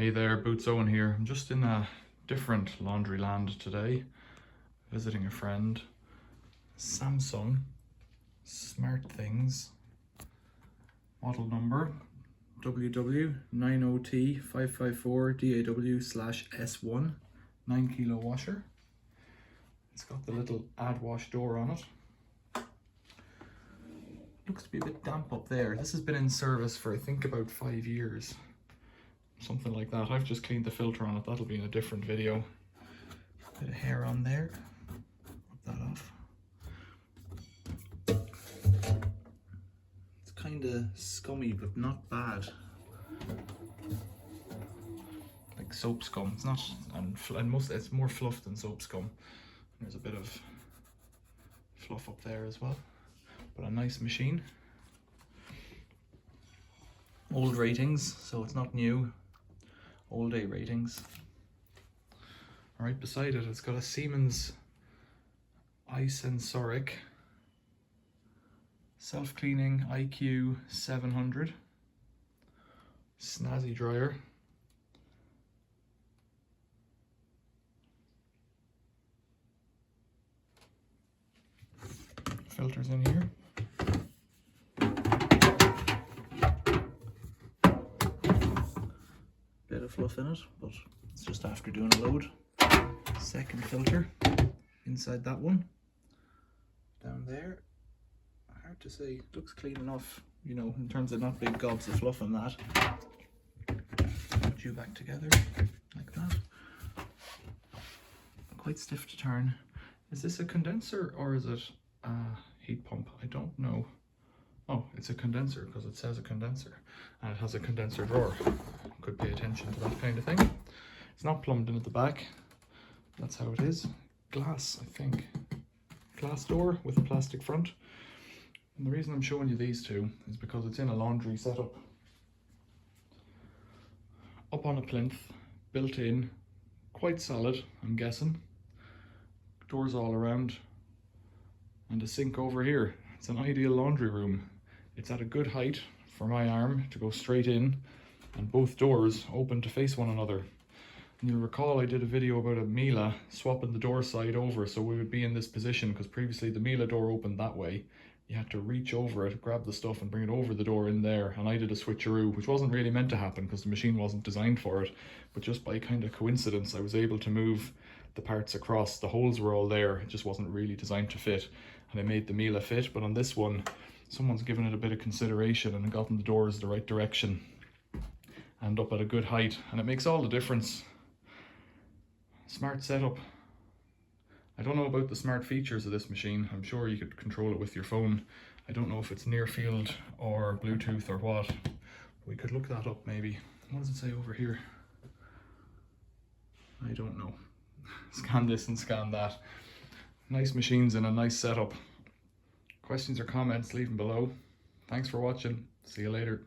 Hey there, Boots Owen here. I'm just in a different laundry land today, visiting a friend. Samsung Smart Things, model number WW90T554DAW/S1, 9 kilo washer. It's got the little add wash door on it. Looks to be a bit damp up there. This has been in service for I think about 5 years. Something like that. I've just cleaned the filter on it. That'll be in a different video. Bit of hair on there. Rub that off. It's kind of scummy, but not bad. Like soap scum. It's not, it's more fluff than soap scum. There's a bit of fluff up there as well. But a nice machine. Old ratings, so it's not new. Old day ratings. Right beside it, it's got a Siemens iSensoric self-cleaning IQ 700 snazzy dryer. Filters in here. Bit of fluff in it, but it's just after doing a load. Second filter inside that one. Down there, hard to say, looks clean enough, you know, in terms of not big gobs of fluff in that. Put you back together like that. Quite stiff to turn. Is this a condenser or is it a heat pump? I don't know. Oh, it's a condenser because it says a condenser and it has a condenser drawer. Could pay attention to that kind of thing. It's not plumbed in at the back. That's how it is. Glass, I think. Glass door with a plastic front. And the reason I'm showing you these two is because it's in a laundry setup. Up on a plinth, built in, quite solid, I'm guessing. Doors all around. And a sink over here. It's an ideal laundry room. It's at a good height for my arm to go straight in, and both doors open to face one another. And you'll recall I did a video about a Miele swapping the door side over so we would be in this position, because previously the Miele door opened that way. You had to reach over it, grab the stuff and bring it over the door in there, and I did a switcheroo, which wasn't really meant to happen because the machine wasn't designed for it, but just by kind of coincidence I was able to move the parts across. The holes were all there, it just wasn't really designed to fit, and I made the Miele fit. But on this one, someone's given it a bit of consideration and gotten the doors the right direction and up at a good height, and it makes all the difference. Smart setup. I don't know about the smart features of this machine. I'm sure you could control it with your phone. I don't know if it's near field or Bluetooth or what. We could look that up maybe. What does it say over here? I don't know. Scan this and scan that. Nice machines in a nice setup. Questions or comments, leave them below. Thanks for watching. See you later.